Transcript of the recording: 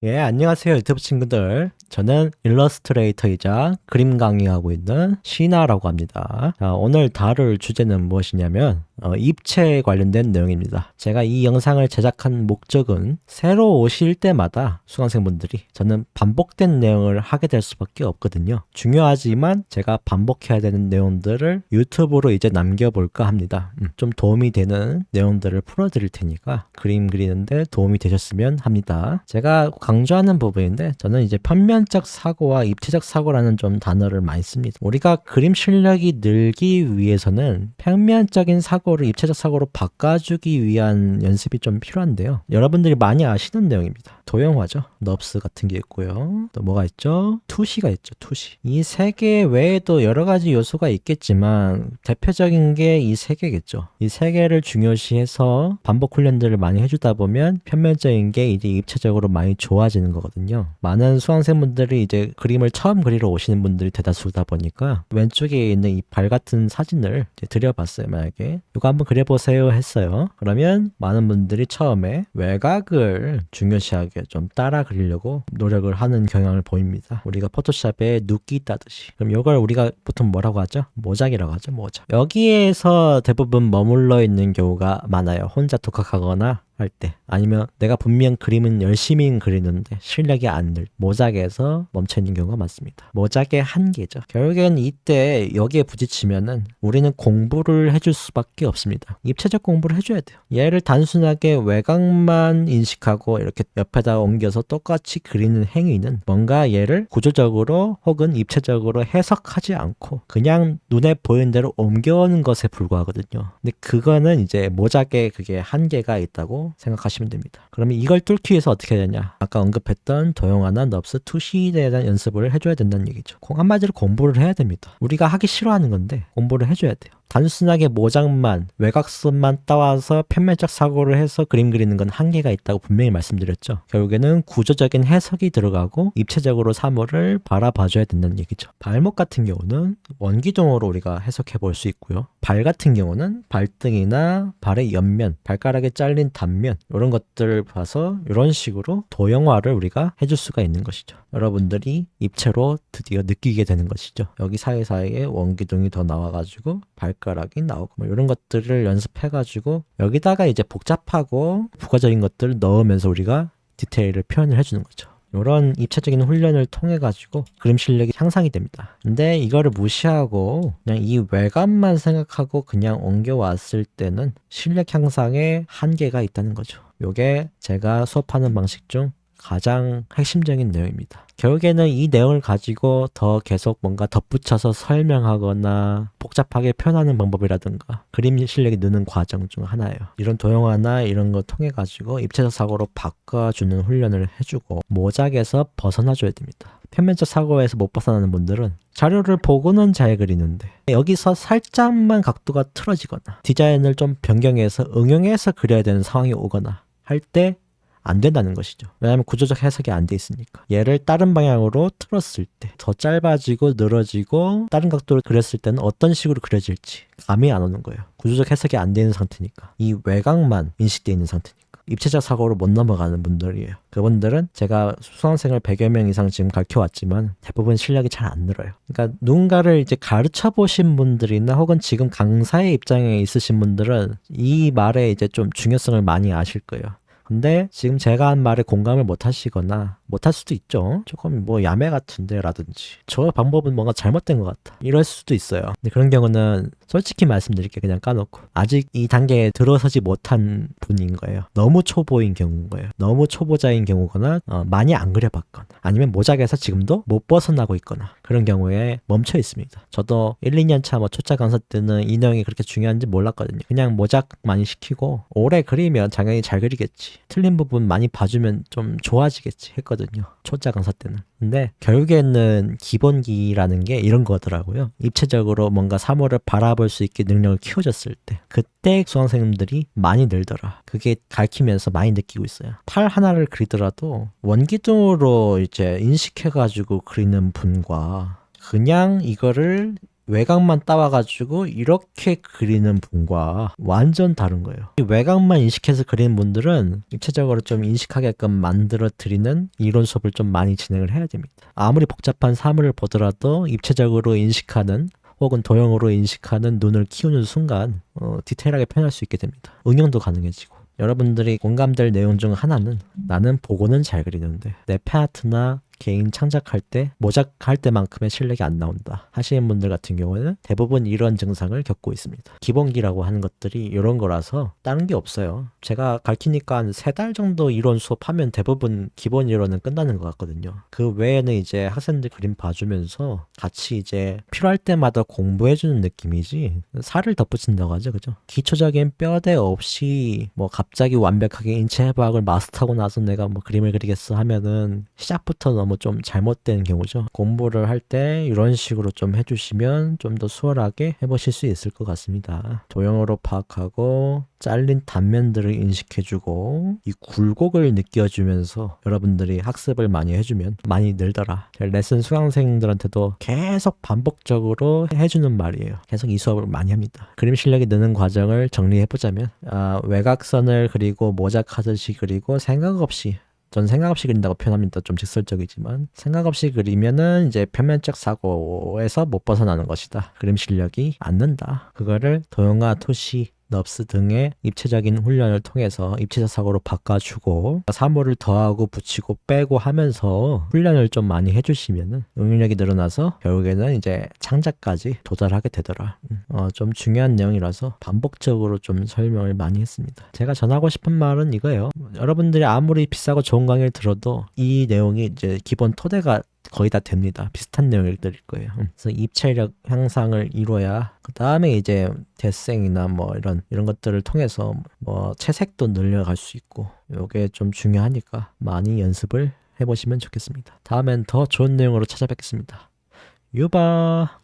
안녕하세요, 유튜브 친구들. 저는 일러스트레이터이자 그림 강의하고 있는 시나라고 합니다. 자, 오늘 다룰 주제는 무엇이냐면 입체에 관련된 내용입니다. 제가 이 영상을 제작한 목적은 새로 오실 때마다 수강생분들이 저는 반복된 내용을 하게 될 수밖에 없거든요. 중요하지만 제가 반복해야 되는 내용들을 유튜브로 이제 남겨볼까 합니다. 좀 도움이 되는 내용들을 풀어드릴 테니까 그림 그리는데 도움이 되셨으면 합니다. 제가 강조하는 부분인데 저는 이제 편면적 사고와 입체적 사고라는 좀 단어를 많이 씁니다. 우리가 그림 실력이 늘기 위해서는 평면적인 사고를 입체적 사고로 바꿔주기 위한 연습이 좀 필요한데요. 여러분들이 많이 아시는 내용입니다. 도형화죠. 넙스 같은 게 있고요. 또 뭐가 있죠? 투시가 있죠. 투시. 이 세 개 외에도 여러 가지 요소가 있겠지만 대표적인 게 이 세 개겠죠. 이 세 개를 중요시해서 반복 훈련들을 많이 해주다 보면 편면적인 게 이제 입체적으로 많이 좋아지는 거거든요. 많은 수강생분들이 이제 그림을 처음 그리러 오시는 분들이 대다수다 보니까 왼쪽에 있는 이 발 같은 사진을 이제 드려봤어요. 만약에 이거 한번 그려보세요 했어요. 그러면 많은 분들이 처음에 외곽을 중요시하게 좀 따라 그리려고 노력을 하는 경향을 보입니다. 우리가 포토샵에 눕기 따듯이. 그럼 이걸 우리가 보통 뭐라고 하죠? 모작이라고 하죠. 모작. 여기에서 대부분 머물러 있는 경우가 많아요. 혼자 독학하거나 할 때, 아니면 내가 분명 그림은 열심히 그리는데 실력이 안 늘, 모작에서 멈춰있는 경우가 많습니다. 모작의 한계죠. 결국엔 이때 여기에 부딪히면은 우리는 공부를 해줄 수밖에 없습니다. 입체적 공부를 해줘야 돼요. 얘를 단순하게 외곽만 인식하고 이렇게 옆에다 옮겨서 똑같이 그리는 행위는 뭔가 얘를 구조적으로 혹은 입체적으로 해석하지 않고 그냥 눈에 보이는 대로 옮겨오는 것에 불과하거든요. 근데 그거는 이제 모작의 그게 한계가 있다고 생각하시면 됩니다. 그러면 이걸 뚫기 위해서 어떻게 해야 되냐? 아까 언급했던 도형화나 넙스, 투시에 대한 연습을 해줘야 된다는 얘기죠. 한마디로 공부를 해야 됩니다. 우리가 하기 싫어하는 건데 공부를 해줘야 돼요. 단순하게 모작만, 외곽선만 따와서 편면적 사고를 해서 그림 그리는 건 한계가 있다고 분명히 말씀드렸죠. 결국에는 구조적인 해석이 들어가고 입체적으로 사물을 바라봐줘야 된다는 얘기죠. 발목 같은 경우는 원기둥으로 우리가 해석해 볼 수 있고요. 발 같은 경우는 발등이나 발의 옆면, 발가락에 잘린 단면 이런 것들을 봐서 이런 식으로 도형화를 우리가 해줄 수가 있는 것이죠. 여러분들이 입체로 드디어 느끼게 되는 것이죠. 여기 사이사이에 원기둥이 더 나와가지고 발가락이 나오고 뭐 이런 것들을 연습해가지고 여기다가 이제 복잡하고 부가적인 것들을 넣으면서 우리가 디테일을 표현을 해주는 거죠. 이런 입체적인 훈련을 통해 가지고 그림 실력이 향상이 됩니다. 근데 이거를 무시하고 그냥 이 외관만 생각하고 그냥 옮겨왔을 때는 실력 향상에 한계가 있다는 거죠. 이게 제가 수업하는 방식 중 가장 핵심적인 내용입니다. 결국에는 이 내용을 가지고 더 계속 뭔가 덧붙여서 설명하거나 복잡하게 표현하는 방법이라든가 그림 실력이 느는 과정 중 하나예요. 이런 도형화나 이런 거 통해 가지고 입체적 사고로 바꿔주는 훈련을 해주고 모작에서 벗어나줘야 됩니다. 편면적 사고에서 못 벗어나는 분들은 자료를 보고는 잘 그리는데 여기서 살짝만 각도가 틀어지거나 디자인을 좀 변경해서 응용해서 그려야 되는 상황이 오거나 할때 안 된다는 것이죠. 왜냐하면 구조적 해석이 안 돼 있으니까. 얘를 다른 방향으로 틀었을 때 더 짧아지고 늘어지고 다른 각도로 그렸을 때는 어떤 식으로 그려질지 감이 안 오는 거예요. 구조적 해석이 안 되는 상태니까. 이 외곽만 인식되어 있는 상태니까. 입체적 사고로 못 넘어가는 분들이에요. 그분들은 제가 수강생을 100여 명 이상 지금 가르쳐왔지만 대부분 실력이 잘 안 늘어요. 그러니까 누군가를 이제 가르쳐 보신 분들이나 혹은 지금 강사의 입장에 있으신 분들은 이 말에 이제 좀 중요성을 많이 아실 거예요. 근데 지금 제가 한 말에 공감을 못 하시거나 못 할 수도 있죠. 조금 뭐 야매 같은데 라든지 저 방법은 뭔가 잘못된 것 같다 이럴 수도 있어요. 근데 그런 경우는 솔직히 말씀드릴게요. 그냥 까놓고 아직 이 단계에 들어서지 못한 분인 거예요. 너무 초보인 경우인 거예요. 너무 초보자인 경우거나 많이 안 그려봤거나 아니면 모작에서 지금도 못 벗어나고 있거나 그런 경우에 멈춰 있습니다. 저도 1, 2년 차 뭐 초짜 강사 때는 이 내용이 그렇게 중요한지 몰랐거든요. 그냥 모작 많이 시키고 오래 그리면 당연히 잘 그리겠지. 틀린 부분 많이 봐주면 좀 좋아지겠지 했거든요. 초짜 강사 때는. 근데 결국에는 기본기라는 게 이런 거더라고요. 입체적으로 뭔가 사물을 바라볼 수 있게 능력을 키워줬을 때 그때 수강생님들이 많이 늘더라. 그게 가르치면서 많이 느끼고 있어요. 팔 하나를 그리더라도 원기둥으로 이제 인식해가지고 그리는 분과 그냥 이거를 외곽만 따와가지고 이렇게 그리는 분과 완전 다른 거예요. 이 외곽만 인식해서 그리는 분들은 입체적으로 좀 인식하게끔 만들어 드리는 이론 수업을 좀 많이 진행을 해야 됩니다. 아무리 복잡한 사물을 보더라도 입체적으로 인식하는 혹은 도형으로 인식하는 눈을 키우는 순간 디테일하게 표현할 수 있게 됩니다. 응용도 가능해지고. 여러분들이 공감될 내용 중 하나는 나는 보고는 잘 그리는데 내 팬아트나 개인 창작할 때 모작할 때만큼의 실력이 안 나온다 하시는 분들 같은 경우는 대부분 이런 증상을 겪고 있습니다. 기본기라고 하는 것들이 이런 거라서 다른 게 없어요. 제가 가르치니까 한 3달 정도 이론 수업하면 대부분 기본 이론은 끝나는 것 같거든요. 그 외에는 이제 학생들 그림 봐주면서 같이 이제 필요할 때마다 공부해주는 느낌이지 살을 덧붙인다고 하죠. 그죠? 기초적인 뼈대 없이 뭐 갑자기 완벽하게 인체 해부학을 마스터하고 나서 내가 뭐 그림을 그리겠어 하면은 시작부터 너무 좀 잘못된 경우죠. 공부를 할 때 이런 식으로 좀 해주시면 좀 더 수월하게 해보실 수 있을 것 같습니다. 도형으로 파악하고 잘린 단면들을 인식해주고 이 굴곡을 느껴주면서 여러분들이 학습을 많이 해주면 많이 늘더라. 레슨 수강생들한테도 계속 반복적으로 해주는 말이에요. 계속 이 수업을 많이 합니다. 그림 실력이 느는 과정을 정리해보자면 외곽선을 그리고 모작하듯이 그리고 생각 없이 전 생각 없이 그린다고 표현합니다. 좀 직설적이지만 생각 없이 그리면은 이제 표면적 사고에서 못 벗어나는 것이다. 그림 실력이 안 는다. 그거를 도형화, 투시, 넙스 등의 입체적인 훈련을 통해서 입체적 사고로 바꿔주고 사물을 더하고 붙이고 빼고 하면서 훈련을 좀 많이 해주시면은 응용력이 늘어나서 결국에는 이제 창작까지 도달하게 되더라. 좀 중요한 내용이라서 반복적으로 좀 설명을 많이 했습니다. 제가 전하고 싶은 말은 이거예요. 여러분들이 아무리 비싸고 좋은 강의를 들어도 이 내용이 이제 기본 토대가 거의 다 됩니다. 비슷한 내용을 드릴 거예요. 그래서 입체력 향상을 이뤄야 그 다음에 이제 데생이나 뭐 이런 것들을 통해서 뭐 채색도 늘려갈 수 있고 요게 좀 중요하니까 많이 연습을 해보시면 좋겠습니다. 다음엔 더 좋은 내용으로 찾아뵙겠습니다. 유바.